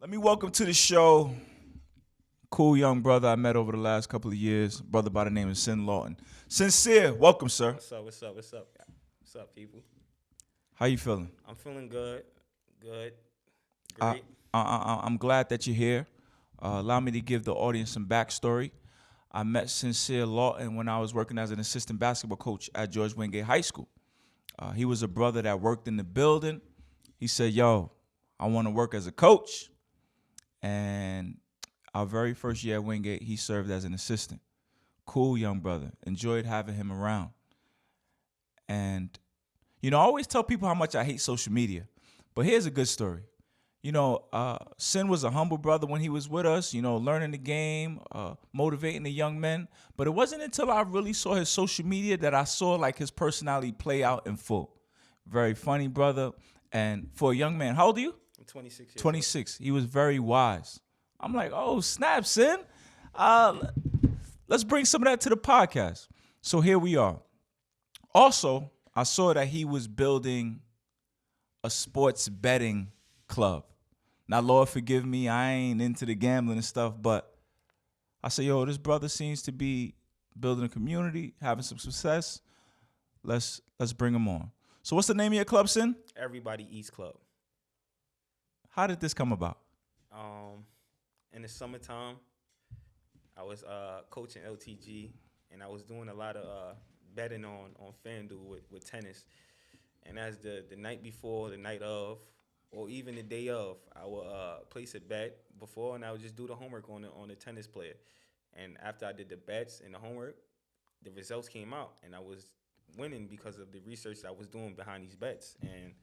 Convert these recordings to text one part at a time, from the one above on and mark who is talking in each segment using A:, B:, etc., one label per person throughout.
A: Let me welcome to the show, cool young brother I met over the last couple of years, brother by the name of Lawton. Sincere, welcome, sir.
B: What's up? What's up, people?
A: How you feeling?
B: I'm feeling good. Good.
A: I,
B: Great.
A: I'm glad that you're here. Allow me to give the audience some backstory. I met Sincere Lawton when I was working as an assistant basketball coach at George Wingate High School. He was a brother that worked in the building. He said, yo, I want to work as a coach. And our very first year at Wingate, he served as an assistant. Cool young brother. Enjoyed having him around. And, I always tell people how much I hate social media. But here's a good story. Sin was a humble brother when he was with us, learning the game, motivating the young men. But it wasn't until I really saw his social media that I saw his personality play out in full. Very funny brother. And for a young man, how old are you?
B: I'm 26 years
A: 26. He was very wise. I'm like, oh, snap, Sin. Let's bring some of that to the podcast. So here we are. Also, I saw that he was building a sports betting club. Now, Lord, forgive me, I ain't into the gambling and stuff, but I said, yo, this brother seems to be building a community, having some success. Let's bring him on. So what's the name of your club, Sin?
B: Everybody Eats Club.
A: How did this come about?
B: In the summertime, I was coaching LTG, and I was doing a lot of betting on FanDuel with tennis. And as the night before, the night of, or even the day of, I would place a bet before, and I would just do the homework on the tennis player. And after I did the bets and the homework, the results came out, and I was winning because of the research that I was doing behind these bets. And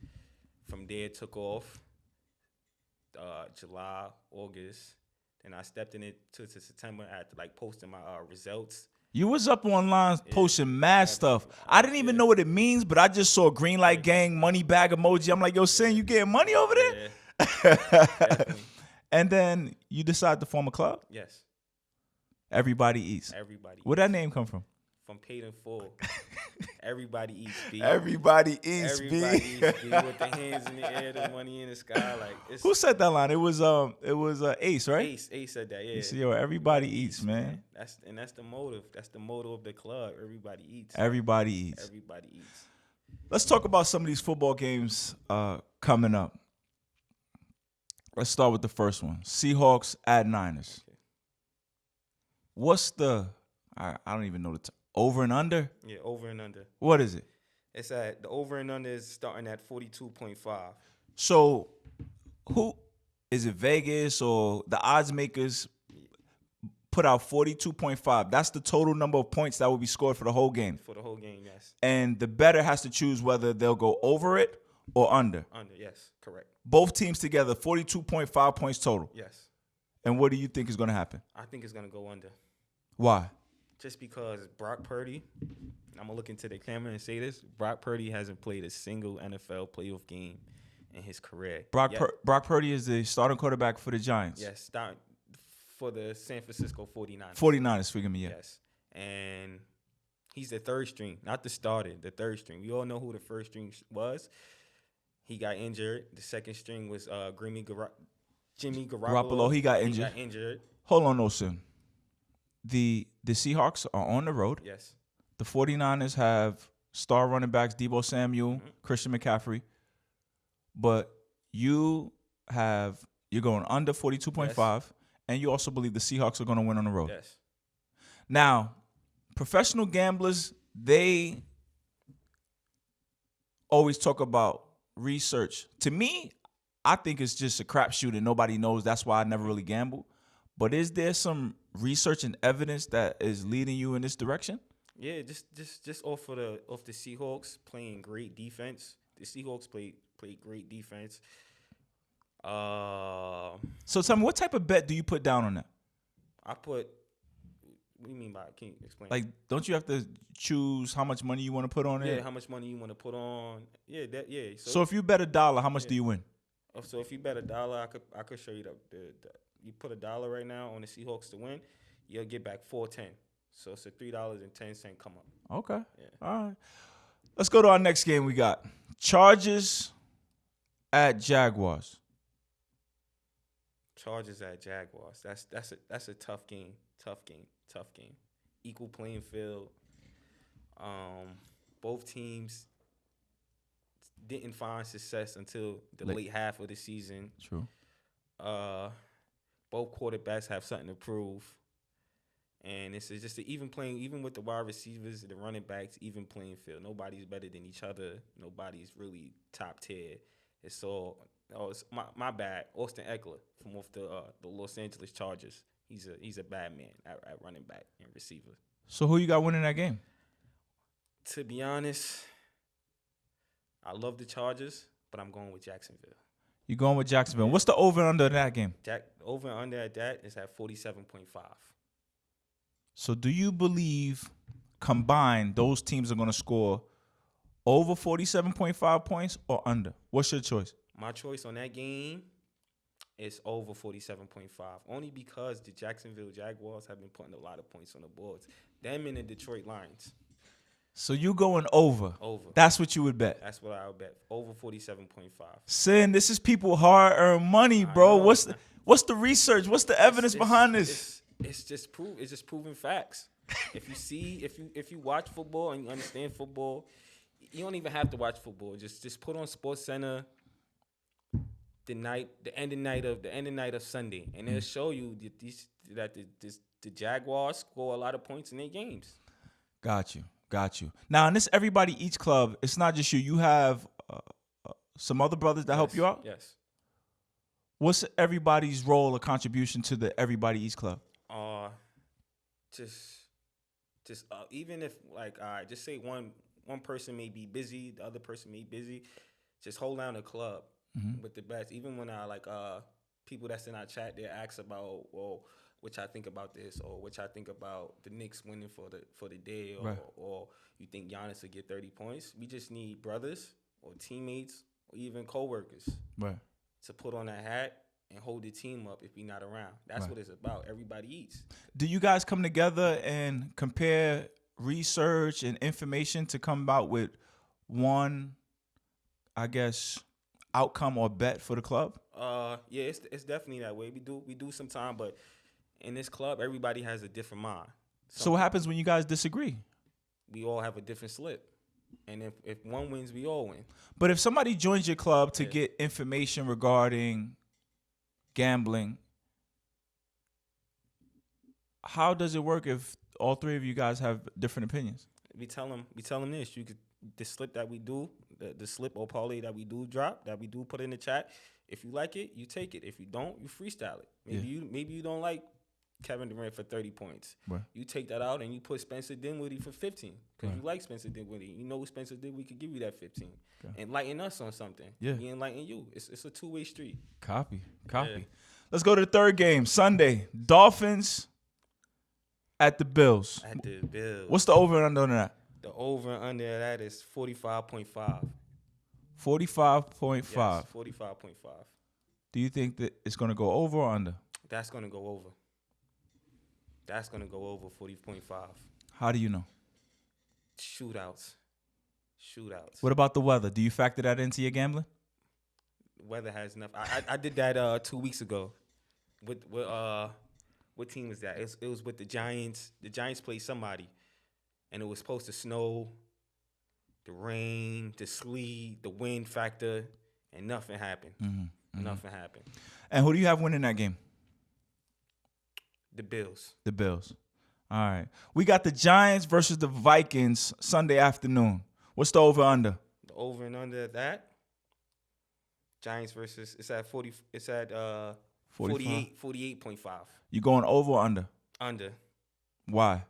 B: from there, it took off. July, August, and I stepped in it to September. I had to posting my results.
A: You was up online posting mad stuff. I didn't even know what it means, but I just saw green light gang, money bag emoji. I'm like, yo, Sin, you getting money over there?
B: Yeah.
A: And then you decide to form a club?
B: Yes.
A: Everybody Eats.
B: Everybody.
A: Where'd that name come from?
B: From Paid in Full. Everybody eats, B.
A: Everybody Eats,
B: Everybody
A: B.
B: eats, B. With the hands in the air, the money in the sky.
A: Who said that line? It was Ace, right?
B: Ace said that, yeah.
A: He said, yo, everybody eats, man.
B: That's the motive. That's the motto of the club. Everybody eats.
A: Everybody eats.
B: Everybody eats.
A: Let's talk about some of these football games coming up. Let's start with the first one. Seahawks at Niners.
B: Okay.
A: What's the, I don't even know the over and under?
B: Yeah, over and under.
A: What is it?
B: It's the over and under is starting at 42.5.
A: So, who is it? Vegas or the odds makers put out 42.5. That's the total number of points that will be scored for the whole game.
B: For the whole game, yes.
A: And the bettor has to choose whether they'll go over it or under.
B: Under, yes, correct.
A: Both teams together, 42.5 points total.
B: Yes.
A: And what do you think is going to happen?
B: I think it's going to go under.
A: Why?
B: Just because Brock Purdy, I'm going to look into the camera and say this, Brock Purdy hasn't played a single NFL playoff game in his career.
A: Brock Purdy is the starting quarterback for the Giants.
B: Yes, starting for the San Francisco 49ers.
A: 49ers, forgive me, yeah.
B: Yes. And he's the third string, not the starter, the third string. We all know who the first string was. He got injured. The second string was Jimmy Garoppolo.
A: He got injured. Hold on, Olsen. The Seahawks are on the road.
B: Yes.
A: The 49ers have star running backs Deebo Samuel, Christian McCaffrey. But you're going under 42.5, yes. And you also believe the Seahawks are going to win on the road.
B: Yes.
A: Now, professional gamblers, they always talk about research. To me, I think it's just a crapshoot and nobody knows. That's why I never really gamble. But is there some research and evidence that is leading you in this direction?
B: Yeah, just off the Seahawks playing great defense. The Seahawks played great defense.
A: So tell me, what type of bet do you put down on that?
B: What do you mean by it? Can you explain?
A: Like, don't you have to choose how much money you want to put on it?
B: Yeah, how much money you want to put on. Yeah,
A: So if you bet $1, how much do you win?
B: So if you bet $1, I could show you the you put $1 right now on the Seahawks to win, you'll get back $4.10. So it's a $3.10 come up.
A: Okay.
B: Yeah.
A: All right. Let's go to our next game we got. Chargers at Jaguars.
B: Chargers at Jaguars. That's a tough game. Tough game. Equal playing field. Both teams didn't find success until the late half of the season.
A: True.
B: Both quarterbacks have something to prove. And it's just an even playing, even with the wide receivers, the running backs, even playing field. Nobody's better than each other. Nobody's really top tier. It's my bad. Austin Eckler from off the Los Angeles Chargers. He's a bad man at running back and receiver.
A: So who you got winning that game?
B: To be honest, I love the Chargers, but I'm going with Jacksonville.
A: You going with Jacksonville? What's the over and under in that game?
B: Over and under at that is at 47.5.
A: So do you believe combined those teams are going to score over 47.5 points or under? What's your choice?
B: My choice on that game is over 47.5, only because the Jacksonville Jaguars have been putting a lot of points on the boards. Them and the Detroit Lions.
A: So you going over?
B: Over.
A: That's what you would bet?
B: That's what I would bet. Over 47.5.
A: Sin, this is people hard-earned money, bro. What's the research? What's the evidence behind this?
B: It's just proven facts. If you watch football and you understand football, you don't even have to watch football. Just put on Sports Center the end of night of Sunday, and it'll show you that the Jaguars score a lot of points in their games.
A: Got you. Now, in this Everybody Eats Club, it's not just you. You have some other brothers that help you out?
B: Yes.
A: What's everybody's role or contribution to the Everybody Eats Club?
B: Even if just say one person may be busy, the other person may be busy, just hold down the club with the best. Even when people that's in our chat, they ask about, well, which I think about this, or which I think about the Knicks winning for the day, or you think Giannis will get 30 points. We just need brothers or teammates or even coworkers to put on that hat and hold the team up if we're not around. That's what it's about. Everybody eats.
A: Do you guys come together and compare research and information to come out with one, I guess, outcome or bet for the club?
B: Yeah, it's definitely that way. We do sometime, but in this club, everybody has a different mind.
A: So what happens when you guys disagree?
B: We all have a different slip. And if one wins, we all win.
A: But if somebody joins your club to get information regarding gambling, how does it work if all three of you guys have different opinions?
B: We tell them this. The slip that we do, the slip or parlay that we do drop, that we do put in the chat, if you like it, you take it. If you don't, you freestyle it. Maybe you don't like Kevin Durant for 30 points. Right. You take that out and you put Spencer Dinwiddie for 15 because you like Spencer Dinwiddie. You know Spencer Dinwiddie could give you that 15. Okay. Enlighten us on something. Yeah. We enlighten you. It's a two-way street.
A: Copy. Yeah. Let's go to the third game, Sunday. Dolphins at the Bills. What's the over and under on that?
B: The over and under that is 45.5.
A: 45.5.
B: Yes, 45.5.
A: Do you think that it's going to go over or under?
B: That's going to go over. That's going to go over 40.5.
A: How do you know?
B: Shootouts.
A: What about the weather? Do you factor that into your gambling?
B: Weather has enough. I did that 2 weeks ago. With what team was that? It was with the Giants. The Giants played somebody, and it was supposed to snow, the rain, the sleet, the wind factor, and nothing happened. Nothing happened.
A: And who do you have winning that game?
B: The Bills.
A: All right. We got the Giants versus the Vikings Sunday afternoon. What's the over under?
B: The over and under that. Giants versus it's at 40. It's at 48.5.
A: You going over or under?
B: Under.
A: Why?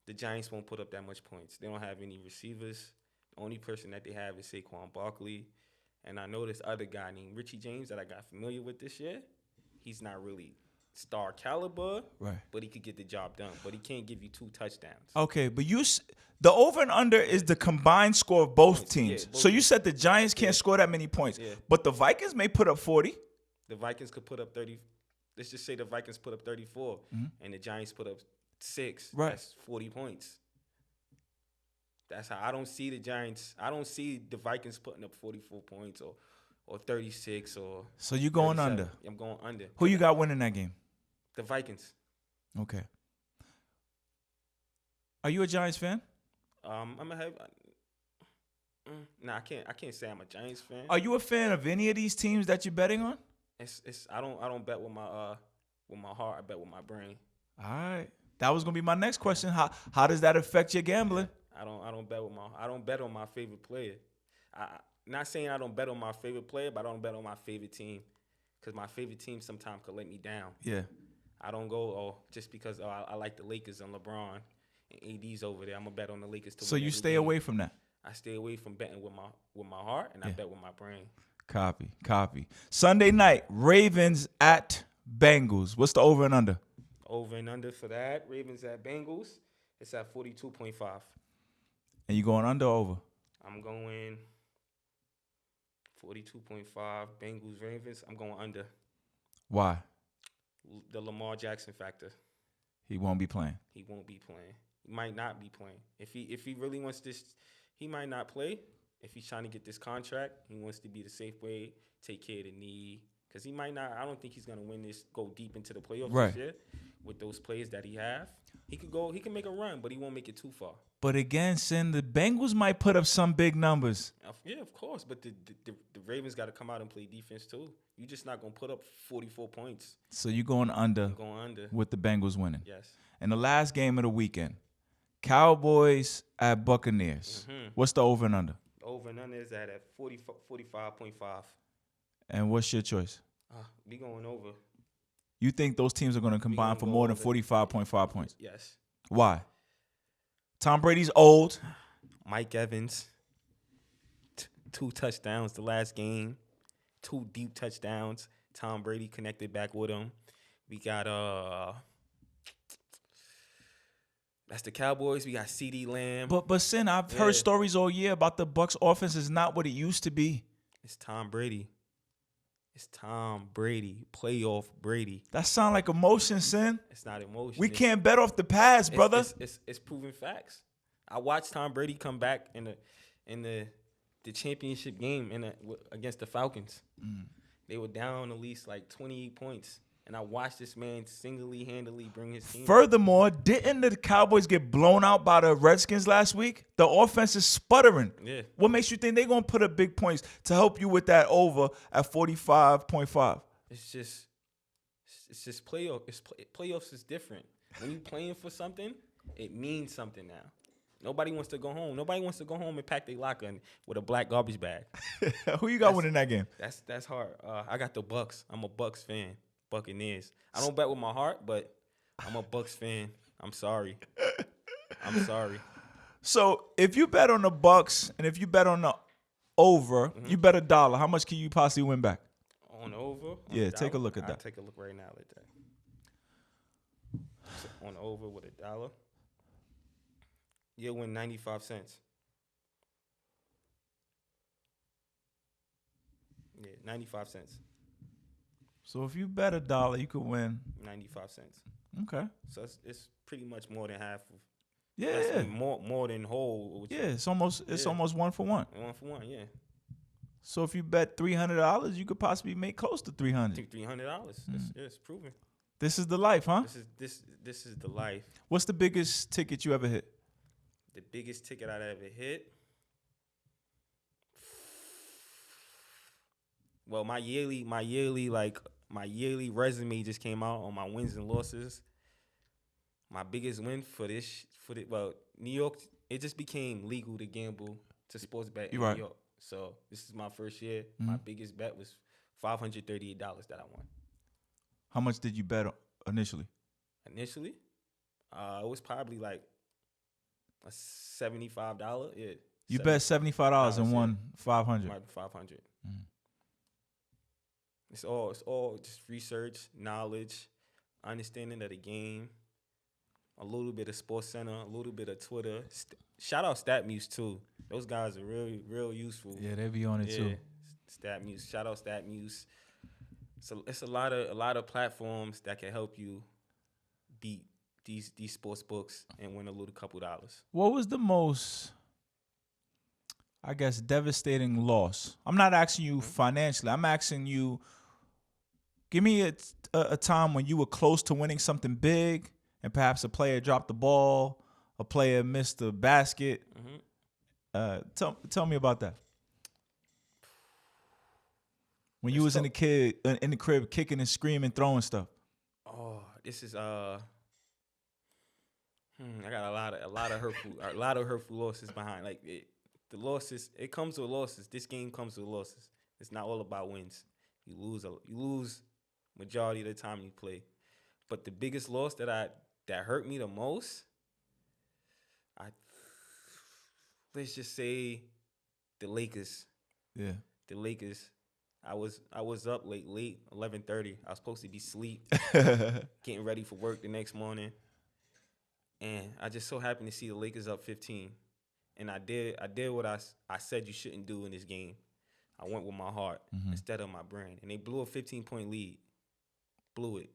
B: The Giants won't put up that much points. They don't have any receivers. The only person that they have is Saquon Barkley. And I know this other guy named Richie James that I got familiar with this year. He's not really star caliber, right? But he could get the job done. But he can't give you 2 touchdowns.
A: Okay, but the over and under is the combined score of both teams. Yeah, so you said the Giants can't score that many points, but the Vikings may put up 40.
B: The Vikings could put up 30. Let's just say the Vikings put up 34, and the Giants put up 6. Right, that's 40 points. That's how I don't see the Giants. I don't see the Vikings putting up 44 points or or 36 or.
A: So you going
B: 37.
A: under.
B: I'm going under.
A: Who you got winning that game?
B: The Vikings.
A: Okay. Are you a Giants fan?
B: I'm gonna have. Nah, I can't say I'm a Giants fan.
A: Are you a fan of any of these teams that you're betting on?
B: It's I don't bet with my heart. I bet with my brain.
A: All right. That was gonna be my next question. How does that affect your gambling?
B: I don't bet on my favorite player. Not saying I don't bet on my favorite player, but I don't bet on my favorite team, because my favorite team sometimes could let me down.
A: Yeah.
B: I don't go just because I like the Lakers and LeBron and AD's over there. I'm gonna bet on the Lakers to
A: So
B: win
A: you
B: every
A: stay
B: game.
A: away from that.
B: I stay away from betting with my heart, and I bet with my brain.
A: Copy. Sunday night, Ravens at Bengals. What's the over and under?
B: Over and under for that. Ravens at Bengals. It's at 42.5.
A: And you going under or over?
B: I'm going 42.5. Bengals Ravens. I'm going under.
A: Why?
B: The Lamar Jackson factor.
A: He won't be playing.
B: He won't be playing. He might not be playing. If he really wants this, he might not play. If he's trying to get this contract, he wants to be the safe way, take care of the knee. Because he might not. I don't think he's gonna win this. Go deep into the playoffs this year with those players that he have. He can make a run, but he won't make it too far.
A: But again, Sin, the Bengals might put up some big numbers.
B: Yeah, of course. But the Ravens got to come out and play defense too. You're just not gonna put up 44 points.
A: So you going under?
B: I'm going under
A: with the Bengals winning.
B: Yes.
A: And the last game of the weekend, Cowboys at Buccaneers.
B: Mm-hmm.
A: What's the over and under?
B: Over and under is at 45.5.
A: And what's your choice?
B: We going over.
A: You think those teams are going to combine for more than 45.5 points?
B: Yes.
A: Why? Tom Brady's old.
B: Mike Evans, 2 touchdowns the last game, 2 deep touchdowns. Tom Brady connected back with him. We got that's the Cowboys. We got CeeDee Lamb.
A: But Sin, I've heard stories all year about the Bucs offense is not what it used to be.
B: It's Tom Brady. It's Tom Brady, playoff Brady.
A: That sound like emotion, Sin.
B: It's not emotion.
A: We can't bet off the past, brother.
B: It's proven facts. I watched Tom Brady come back in the championship game against the Falcons. They were down at least like 28 points. And I watched this man handedly bring his team.
A: Furthermore, didn't the Cowboys get blown out by the Redskins last week? The offense is sputtering.
B: Yeah.
A: What makes you think they're going to put up big points to help you with that over at 45.5?
B: It's just playoff. Playoffs is different. When you playing for something, it means something now. Nobody wants to go home. Nobody wants to go home and pack their locker with a black garbage bag.
A: Who you got winning that game?
B: That's hard. I got the Bucks. I'm a Bucks fan. Buccaneers. I don't bet with my heart, but I'm a Bucks fan. I'm sorry.
A: So if you bet on the Bucks and if you bet on the over, you bet $1. How much can you possibly win back?
B: On the over?
A: Yeah, take a look at that.
B: I'll take a look right now like that. So on the over with $1, you'll win 95 cents. Yeah, 95 cents.
A: So if you bet $1, you could win
B: 95 cents.
A: Okay.
B: So it's pretty much more than half of.
A: Yeah.
B: That's more than whole.
A: Yeah, it's almost 1 for 1.
B: 1 for 1, yeah.
A: So if you bet $300, you could possibly make close to $300.
B: I think $300. It's proven.
A: This is the life, huh?
B: This is the life.
A: What's the biggest ticket you ever hit?
B: The biggest ticket I'd ever hit. Well, my yearly resume just came out on my wins and losses. My biggest win New York, it just became legal to gamble to sports bet in New York. So this is my first year. Mm-hmm. My biggest bet was $538 that I won.
A: How much did you bet initially?
B: It was probably like a $75. Yeah.
A: You bet $75 and won $500.
B: $500. Mm-hmm. It's all just research, knowledge, understanding of the game, a little bit of Sports Center, a little bit of Twitter. Shout out StatMuse too. Those guys are really real useful.
A: Yeah, they be on it too.
B: StatMuse. Shout out StatMuse. So it's a lot of platforms that can help you beat these sports books and win a little couple dollars.
A: What was the most I guess, devastating loss. I'm not asking you financially. I'm asking you, give me a time when you were close to winning something big and perhaps a player dropped the ball, a player missed the basket. Tell me about that. When you was in the crib kicking and screaming, throwing stuff.
B: Oh, this is I got a lot of hurtful losses behind. Like the losses, it comes with losses. This game comes with losses. It's not all about wins. You lose majority of the time you play. But the biggest loss that hurt me the most, let's just say the Lakers.
A: Yeah.
B: The Lakers. I was up late 11:30. I was supposed to be asleep, getting ready for work the next morning. And I just so happened to see the Lakers up 15. And I did what I said you shouldn't do in this game. I went with my heart instead of my brain. And they blew a 15-point lead. Blew it.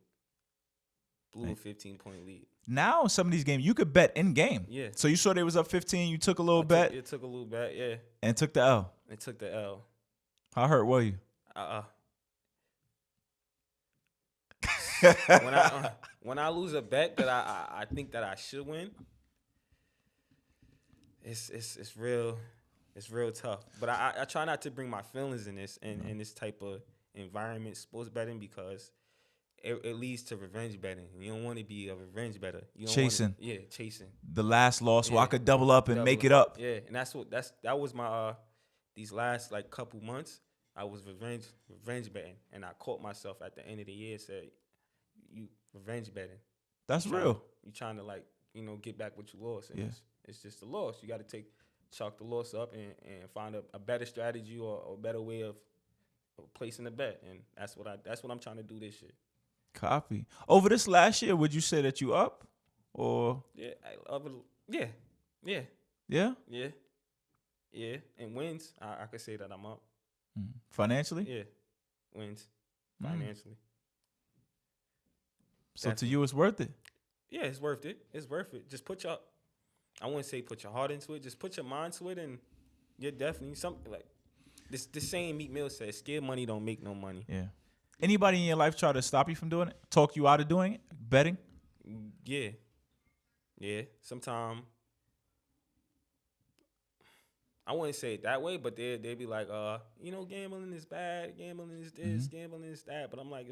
B: Blew a 15-point lead.
A: Now in some of these games, you could bet in game.
B: Yeah.
A: So you saw they was up 15, you took a little bet.
B: It took a little bet, yeah.
A: And took the L.
B: It took the L.
A: How hurt were you?
B: When I lose a bet that I think that I should win, it's real tough. But I try not to bring my feelings in this type of environment, sports betting, because it leads to revenge betting. You don't want to be a revenge better. You don't
A: chasing.
B: Chasing.
A: The last loss where I could double up and make it up.
B: Yeah, and that was my these last like couple months. I was revenge betting, and I caught myself at the end of the year said, "You revenge betting."
A: That's real.
B: You trying to get back what you lost, and it's just a loss. You got to chalk the loss up and find a better strategy or a better way of placing a bet, and that's what I'm trying to do this year.
A: Copy. Over this last year, would you say that you up, or
B: yeah, and wins. I could say that I'm up.
A: Financially?
B: Yeah, wins financially.
A: So to you, it's worth it.
B: Yeah, it's worth it. It's worth it. Just I wouldn't say put your heart into it. Just put your mind to it, and you're definitely something like this. The saying Meek Mill says, "Scared money don't make no money."
A: Yeah. Anybody in your life try to stop you from doing it? Talk you out of doing it? Betting?
B: Yeah. Sometimes I wouldn't say it that way, but they'd be like, gambling is bad, gambling is this, gambling is that. But I'm like,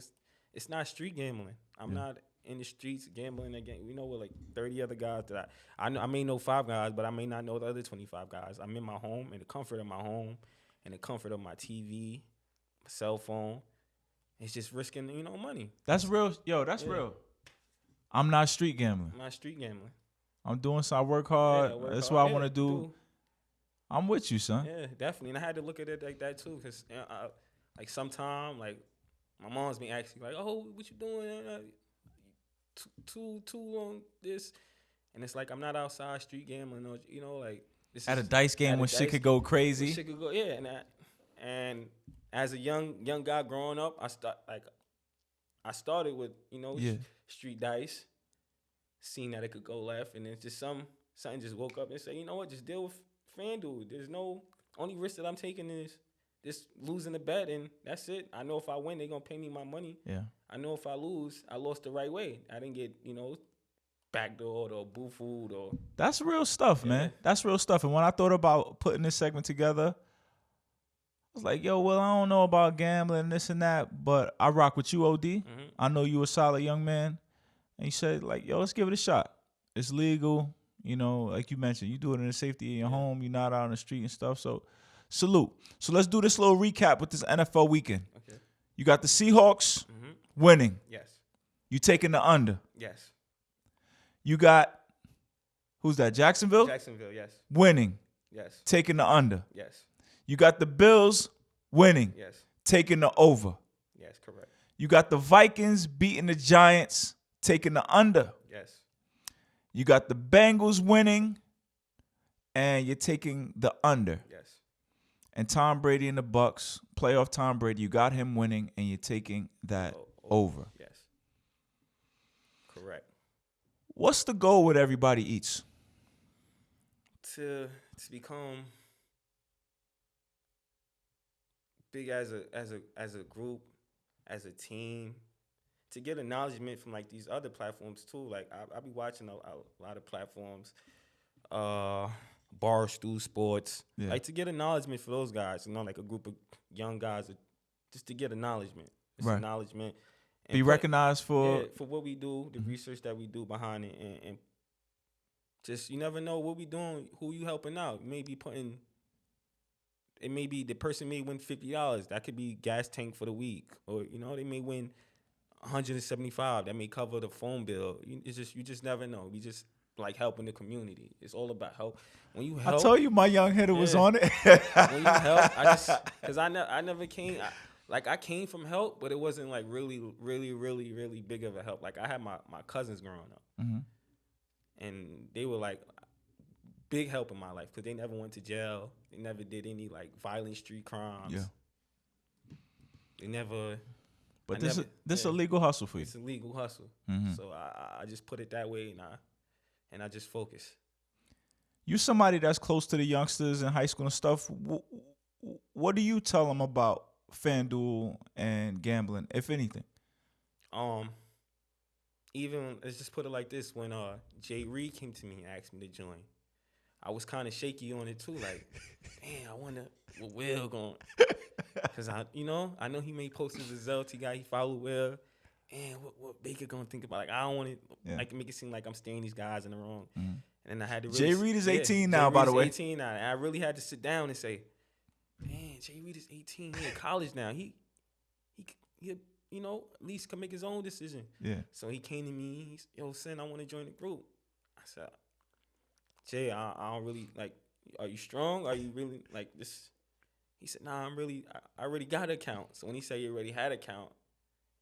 B: it's not street gambling. I'm not in the streets gambling again. We know with like 30 other guys that I know. I may know 5 guys, but I may not know the other 25 guys. I'm in my home, in the comfort of my home, in the comfort of my TV, my cell phone. It's just risking, money.
A: That's real. Yo, that's real. I'm not street gambling.
B: I'm not street gambling.
A: I'm doing so. I work hard. That's what I want to do. I'm with you, son.
B: Yeah, definitely. And I had to look at it like that too, because like sometimes, like my mom's been asking, like, "Oh, what you doing? Too long this," and it's like I'm not outside street gambling, or like this
A: at a dice game when shit could go crazy.
B: Shit could go, yeah. And as a young guy growing up, I started with street dice, seeing that it could go left, and then just something just woke up and said, you know what, just deal with FanDuel. There's no only risk that I'm taking is just losing the bet, and that's it. I know if I win, they're gonna pay me my money.
A: Yeah.
B: I know if I lose, I lost the right way. I didn't get backdoored or boo-fooed or.
A: That's real stuff, man. That's real stuff. And when I thought about putting this segment together, I was like, yo, well, I don't know about gambling and this and that, but I rock with you, OD.
B: Mm-hmm.
A: I know you a solid young man. And you said, like, yo, let's give it a shot. It's legal. Like you mentioned, you do it in the safety of your home. You're not out on the street and stuff. So, salute. So let's do this little recap with this NFL weekend.
B: Okay.
A: You got the Seahawks winning.
B: Yes.
A: You taking the under.
B: Yes.
A: You got, who's that, Jacksonville?
B: Jacksonville, yes.
A: Winning.
B: Yes.
A: Taking the under.
B: Yes.
A: You got the Bills winning.
B: Yes.
A: Taking the over.
B: Yes, correct.
A: You got the Vikings beating the Giants, taking the under.
B: Yes.
A: You got the Bengals winning, and you're taking the under.
B: Yes.
A: And Tom Brady and the Bucks, playoff Tom Brady, you got him winning, and you're taking that over.
B: Yes. Correct.
A: What's the goal with Everybody Eats?
B: To become big as a group, as a team, to get acknowledgement from like these other platforms too. Like I be watching a lot of platforms, Barstool Sports,
A: Yeah.
B: like to get acknowledgement for those guys. Like a group of young guys, just to get acknowledgement. It's
A: Right.
B: acknowledgement. And
A: Be recognized for
B: for what we do, the research that we do behind it, and just you never know what we doing, who you helping out. You may be putting. It may be the person may win $50. That could be gas tank for the week, or they may win $175. That may cover the phone bill. You just never know. We just like helping the community. It's all about help. When you help,
A: I told you my young hitter was on it.
B: when you help, because I never came. I came from help, but it wasn't like really, really, really, really big of a help. Like I had my cousins growing up, and they were like big help in my life because they never went to jail. They never did any like violent street crimes.
A: Yeah.
B: They never.
A: But this is a legal hustle for you.
B: It's a legal hustle. So I just put it that way, and I just focus.
A: You somebody that's close to the youngsters in high school and stuff. What do you tell them about FanDuel and gambling, if anything?
B: Even let's just put it like this: when Jay Reed came to me and asked me to join, I was kind of shaky on it too. Like, man, I wonder what Will going, because I know he may post as a Zelty guy. He followed Will, and what Baker gonna think about? Like, I don't want to like make it seem like I'm steering these guys in the wrong. And then I had to. Really,
A: Jay Reed is 18 now, by the way.
B: 18 now. And I really had to sit down and say, man, Jay Reed is 18. He in college now. He at least can make his own decision.
A: Yeah.
B: So he came to me. He's, yo, son, I want to join the group. I said, Jay, I don't really like. Are you strong? Are you really like this? He said, nah, I already got an account. So when he said he already had an account,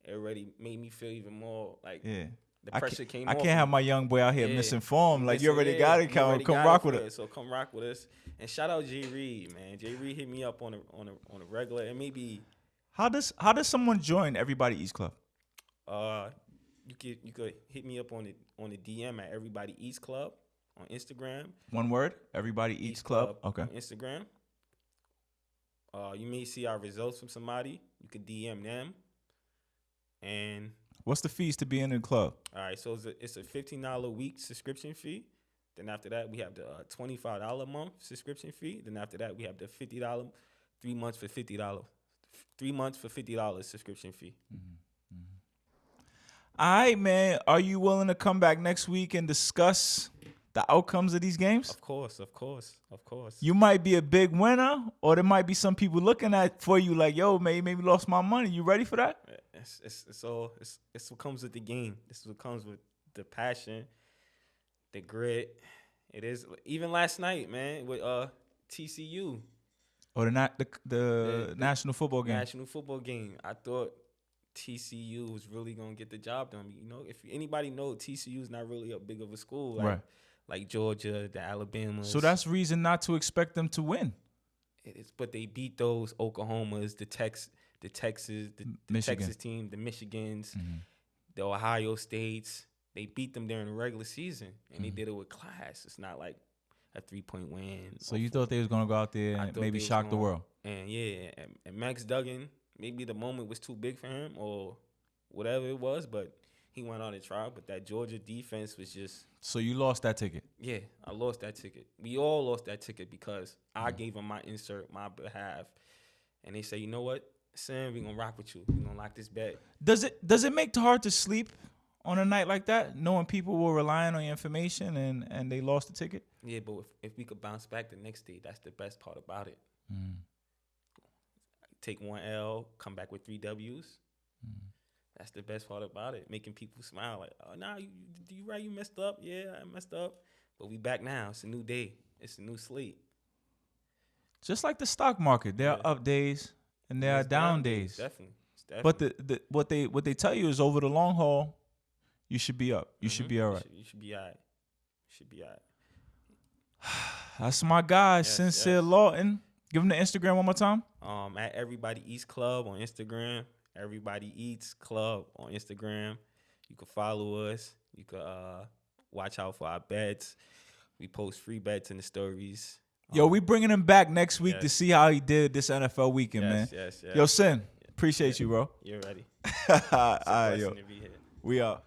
B: it already made me feel even more like the pressure came off.
A: I can't have my young boy out here misinformed. Like, you already got an account. Come rock with it.
B: So come rock with us. And shout out Jay Reed, man. Jay Reed hit me up on a regular, and maybe.
A: How does someone join Everybody Eats Club?
B: You could hit me up on the DM at Everybody Eats Club on Instagram.
A: One word, Everybody Eats Club. Okay.
B: On Instagram. You may see our results from somebody. You could DM them. And
A: what's the fees to be in the club?
B: All right, so it's a $15 a week subscription fee. Then after that, we have the $25 a month subscription fee. Then after that, we have the $50 3 months for $50. 3 months for $50 subscription fee.
A: All right, man. Are you willing to come back next week and discuss the outcomes of these games?
B: Of course.
A: You might be a big winner, or there might be some people looking at for you like, yo, maybe lost my money. You ready for that?
B: It's what comes with the game. This is what comes with the passion, the grit. It is even last night, man, with TCU.
A: Or the national football game.
B: National football game. I thought TCU was really gonna get the job done. If anybody knows, TCU is not really a big of a school, like Georgia, the Alabama.
A: So that's reason not to expect them to win.
B: But they beat those Oklahomas, the Texas team, the Michigans, the Ohio States. They beat them during the regular season, and they did it with class. It's not like a 3-point win.
A: So you thought they was gonna go out there and maybe shock the world?
B: And and Max Duggan, maybe the moment was too big for him or whatever it was, but he went on a try. But that Georgia defense was just.
A: So you lost that ticket?
B: Yeah, I lost that ticket. We all lost that ticket because I gave them my insert, my behalf, and they say, you know what, Sam, we gonna rock with you. We gonna lock this bet.
A: Does it make it hard to sleep on a night like that, knowing people were relying on your information and they lost the ticket?
B: Yeah, but if we could bounce back the next day, that's the best part about it. Take one L, come back with 3 W's. That's the best part about it, making people smile. Like, oh, nah, you right, you messed up. Yeah, I messed up. But we back now. It's a new day. It's a new slate.
A: Just like the stock market, there are up days and there are down days.
B: Definitely.
A: But what they tell you is over the long haul, you should be up. You should be all right.
B: You should be all right.
A: That's my guy, Sincere Lawton. Give him the Instagram one more time.
B: At Everybody Eats Club on Instagram. Everybody Eats Club on Instagram. You can follow us. You can watch out for our bets. We post free bets in the stories.
A: Yo, we bringing him back next week
B: Yes.
A: to see how he did this NFL weekend, man.
B: Yes.
A: Yo, Sin, appreciate you, bro.
B: You're ready.
A: All
B: It's a
A: right, yo.
B: blessing to be here.
A: We are.